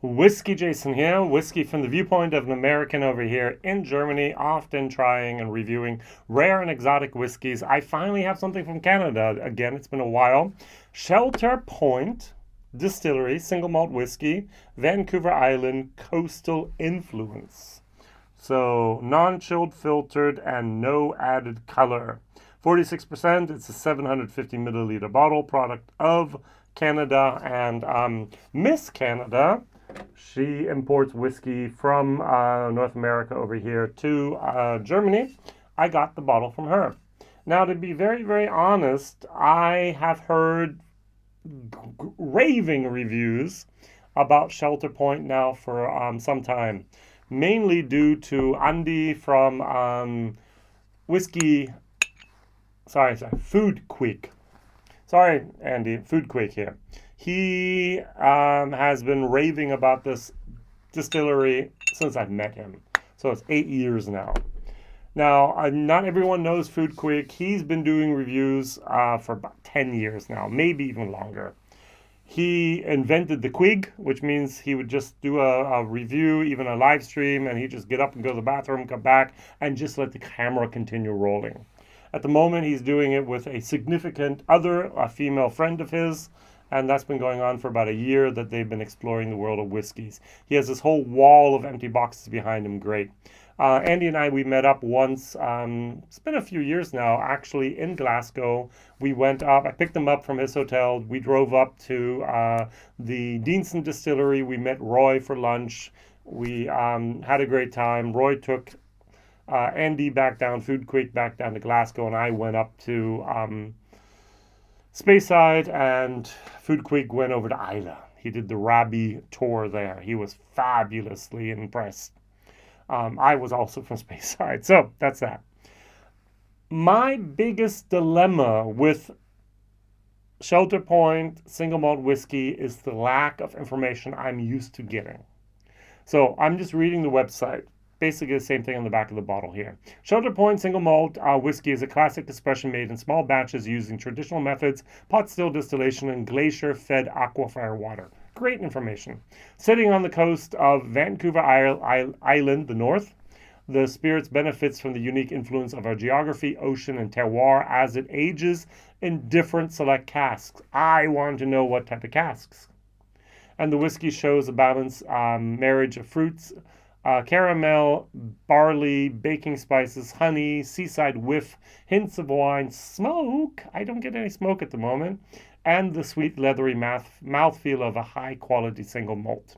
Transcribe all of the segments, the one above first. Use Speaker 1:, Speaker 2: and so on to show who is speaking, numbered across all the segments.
Speaker 1: WhiskyJason here, whiskey from the viewpoint of an American over here in Germany, often trying and reviewing rare and exotic whiskeys. I finally have something from Canada. Again, it's been a while. Shelter Point Distillery, single malt whiskey, Vancouver Island, coastal influence. So, non-chilled, filtered, and no added color. 46%, it's a 750 milliliter bottle, product of Canada, and Miss Canada, she imports whiskey from North America over here to Germany. I got the bottle from her. Now, to be very, very honest, I have heard raving reviews about Shelter Point now for some time, mainly due to Andy from Food Quick. Sorry, Andy, Food Quick here. He has been raving about this distillery since I've met him. So it's 8 years now. Now, not everyone knows Food Quick. He's been doing reviews for about 10 years now, maybe even longer. He invented the Quig, which means he would just do a review, even a live stream, and he'd just get up and go to the bathroom, come back, and just let the camera continue rolling. At the moment, he's doing it with a significant other, a female friend of his, and that's been going on for about a year that they've been exploring the world of whiskeys. He has this whole wall of empty boxes behind him. Great. Andy and I, we met up once. It's been a few years now, actually, in Glasgow. We went up. I picked him up from his hotel. We drove up to the Deanson Distillery. We met Roy for lunch. We had a great time. Roy took Andy back down, Food Quick back down to Glasgow, and I went up to Speyside, and Food Quick went over to Islay. He did the Rabbie tour there. He was fabulously impressed. I was also from Speyside, so that's that. My biggest dilemma with Shelter Point single malt whiskey is the lack of information I'm used to getting. So I'm just reading the website. Basically the same thing on the back of the bottle here. Shelter Point single malt whiskey is a classic expression made in small batches using traditional methods, pot still distillation, and glacier-fed aquifer water. Great information. Sitting on the coast of Vancouver Island, the north, the spirits benefits from the unique influence of our geography, ocean, and terroir as it ages in different select casks. I want to know what type of casks. And the whiskey shows a balanced marriage of fruits, caramel, barley, baking spices, honey, seaside whiff, hints of wine, smoke. I don't get any smoke at the moment. And the sweet, leathery mouthfeel of a high-quality single malt.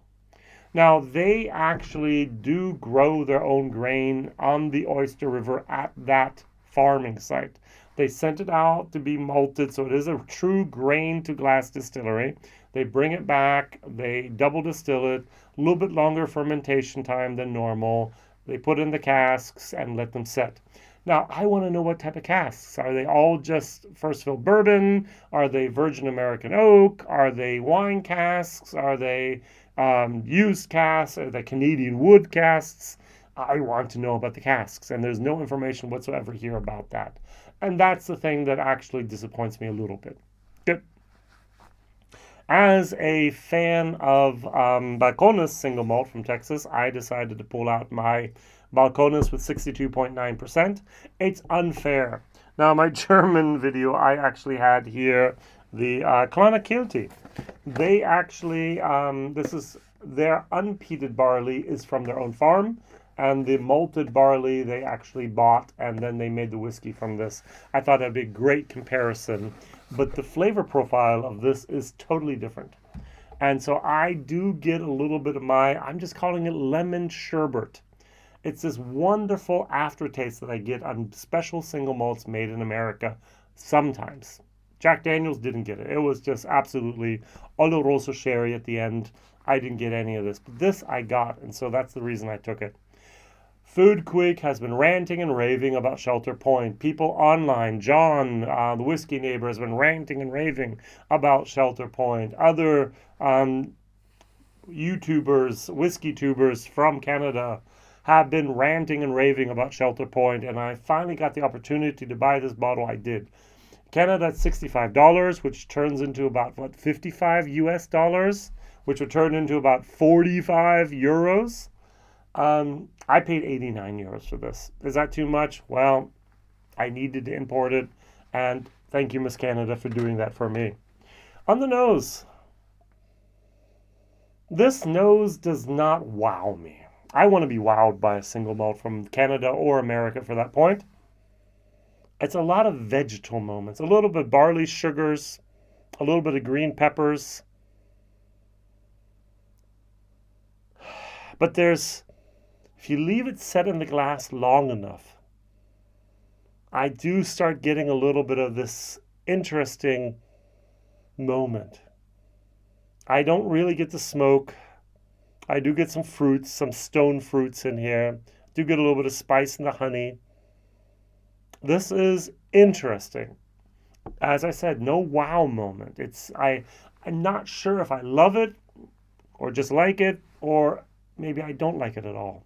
Speaker 1: Now, they actually do grow their own grain on the Oyster River at that farming site. They sent it out to be malted, so it is a true grain-to-glass distillery. They bring it back, they double distill it, a little bit longer fermentation time than normal. They put in the casks and let them set. Now, I want to know what type of casks. Are they all just first fill bourbon? Are they virgin American oak? Are they wine casks? Are they used casks? Are they Canadian wood casks? I want to know about the casks, and there's no information whatsoever here about that. And that's the thing that actually disappoints me a little bit. Good. As a fan of Balcones single malt from Texas, I decided to pull out my Balcones with 62.9%. It's unfair. Now, my German video, I actually had here the Kleine Kilti. They actually, this is their unpeated barley is from their own farm, and the malted barley they actually bought, and then they made the whiskey from this. I thought that'd be a great comparison, but the flavor profile of this is totally different. And so I do get a little bit of I'm just calling it lemon sherbet. It's this wonderful aftertaste that I get on special single malts made in America sometimes. Jack Daniels didn't get it. It was just absolutely Oloroso sherry at the end. I didn't get any of this, but this I got, and so that's the reason I took it. Food Quick has been ranting and raving about Shelter Point. People online, John, the whiskey neighbor, has been ranting and raving about Shelter Point. Other YouTubers, whiskey tubers from Canada have been ranting and raving about Shelter Point, and I finally got the opportunity to buy this bottle. I did. Canada at $65, which turns into about, what, 55 US dollars? which would turn into about 45 euros. I paid 89 euros for this. Is that too much? Well, I needed to import it, and thank you, Miss Canada, for doing that for me. On the nose, this nose does not wow me. I want to be wowed by a single malt from Canada or America for that point. It's a lot of vegetal moments, a little bit of barley sugars, a little bit of green peppers. But if you leave it set in the glass long enough, I do start getting a little bit of this interesting moment. I don't really get the smoke. I do get some fruits, some stone fruits in here. Do get a little bit of spice in the honey. This is interesting. As I said, no wow moment. I'm not sure if I love it or just like it, or maybe I don't like it at all.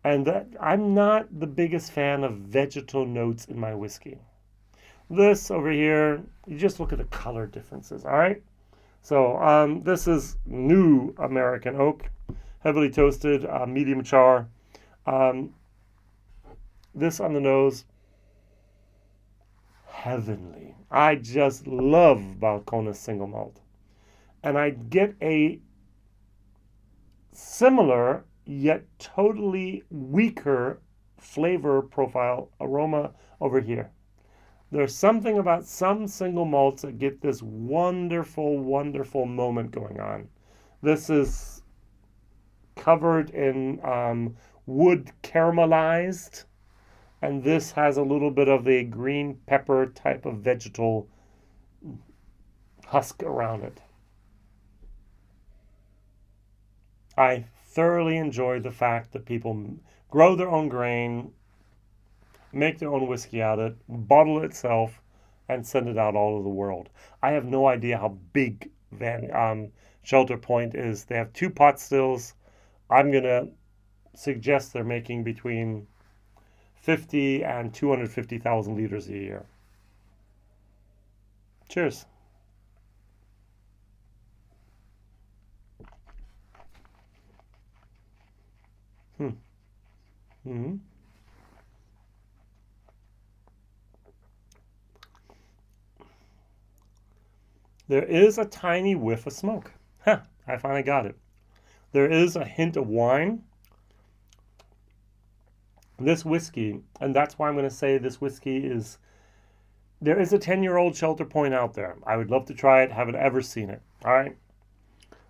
Speaker 1: And that I'm not the biggest fan of vegetal notes in my whiskey. This over here, you just look at the color differences, all right? So this is new American oak, heavily toasted, medium char. This on the nose, heavenly. I just love Balcones single malt. And I get a similar yet totally weaker flavor profile aroma over here. There's something about some single malts that get this wonderful, wonderful moment going on. This is covered in wood caramelized, and this has a little bit of a green pepper type of vegetal husk around it. I thoroughly enjoy the fact that people grow their own grain, make their own whiskey out of it, bottle it itself, and send it out all over the world. I have no idea how big Shelter Point is. They have 2 pot stills. I'm going to suggest they're making between 50 and 250,000 liters a year. Cheers. Mm-hmm. There is a tiny whiff of smoke. I finally got it. There is a hint of wine. This whiskey, and that's why I'm going to say this whiskey is, there is a 10-year-old Shelter Point out there. I would love to try it, haven't ever seen it. All right.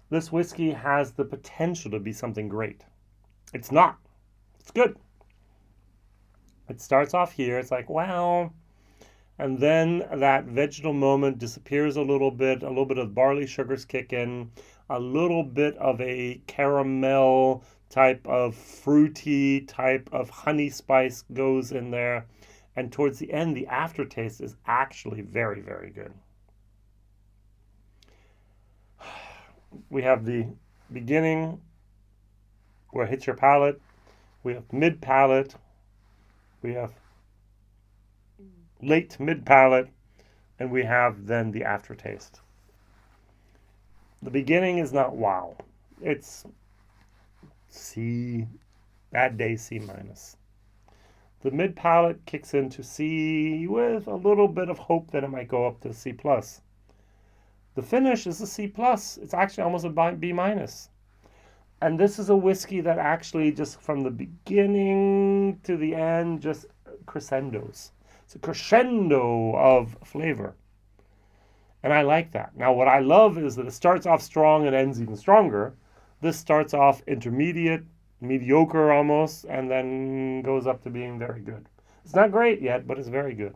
Speaker 1: This whiskey has the potential to be something great. It's not. It's good. It starts off here. It's like, wow. And then that vegetal moment disappears a little bit of barley sugars kick in, a little bit of a caramel type of fruity type of honey spice goes in there. And towards the end, the aftertaste is actually very, very good. We have the beginning where it hits your palate. We have mid palate. We have late mid palate, and we have then the aftertaste. The beginning is not wow. It's C, bad day C minus. The mid palate kicks into C with a little bit of hope that it might go up to C plus. The finish is a C plus. It's actually almost a B minus. And this is a whiskey that actually just from the beginning to the end just crescendos. It's a crescendo of flavor. And I like that. Now, what I love is that it starts off strong and ends even stronger. This starts off intermediate, mediocre almost, and then goes up to being very good. It's not great yet, but it's very good.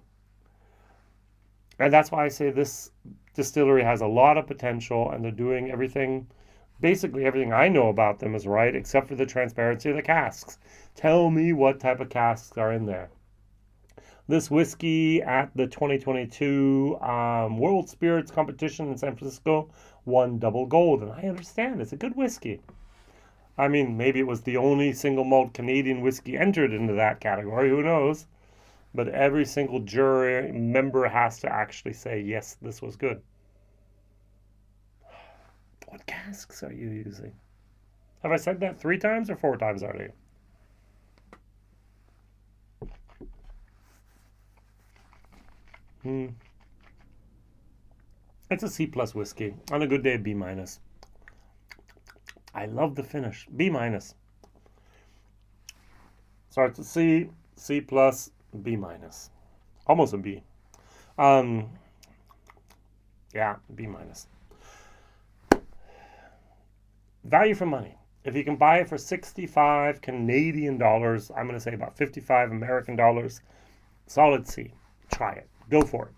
Speaker 1: And that's why I say this distillery has a lot of potential, and they're doing everything, basically everything I know about them is right, except for the transparency of the casks. Tell me what type of casks are in there. This whiskey at the 2022 World Spirits Competition in San Francisco won double gold, and I understand it's a good whiskey. I mean, maybe it was the only single malt Canadian whiskey entered into that category, who knows? But every single jury member has to actually say, yes, this was good. What casks are you using? Have I said that 3 times or 4 times already? It's a C plus whiskey. On a good day, B minus. I love the finish. B minus. Starts with C, C plus, B minus. Almost a B. Yeah, B minus. Value for money. If you can buy it for 65 Canadian dollars, I'm going to say about 55 American dollars, solid C. Try it. Go for it.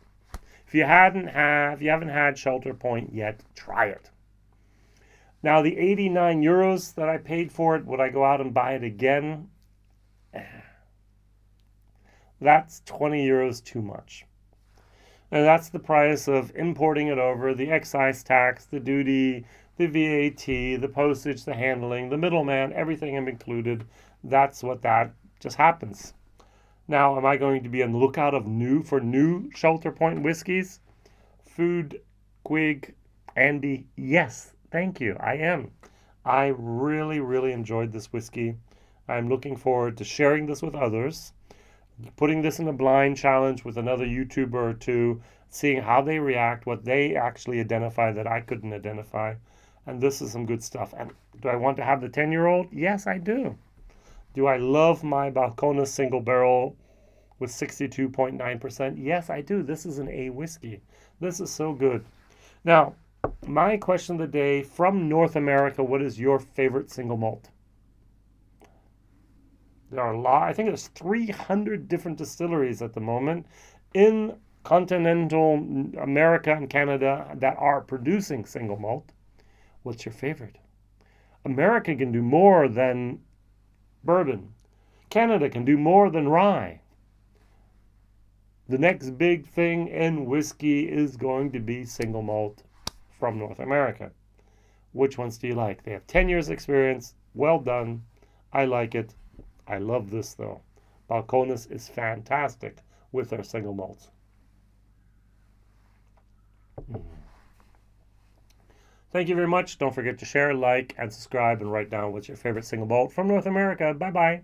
Speaker 1: If you haven't had Shelter Point yet, try it. Now, the 89 euros that I paid for it, would I go out and buy it again? That's 20 euros too much. And that's the price of importing it over, the excise tax, the duty, the VAT, the postage, the handling, the middleman, everything included. That's what that just happens. Now, am I going to be on the lookout for new Shelter Point whiskeys? Food, Quig, Andy, yes, thank you, I am. I really, really enjoyed this whiskey. I'm looking forward to sharing this with others, putting this in a blind challenge with another YouTuber or two, seeing how they react, what they actually identify that I couldn't identify. And this is some good stuff. And do I want to have the 10-year-old? Yes, I do. Do I love my Balcones single barrel with 62.9%? Yes, I do. This is an A whiskey. This is so good. Now, my question of the day from North America, what is your favorite single malt? There are a lot. I think there's 300 different distilleries at the moment in continental America and Canada that are producing single malt. What's your favorite? America can do more than bourbon. Canada can do more than rye. The next big thing in whiskey is going to be single malt from North America. Which ones do you like? They have 10 years experience. Well done. I like it. I love this though. Balcones is fantastic with their single malts. Thank you very much. Don't forget to share, like, and subscribe, and write down what's your favorite single malt from North America. Bye-bye.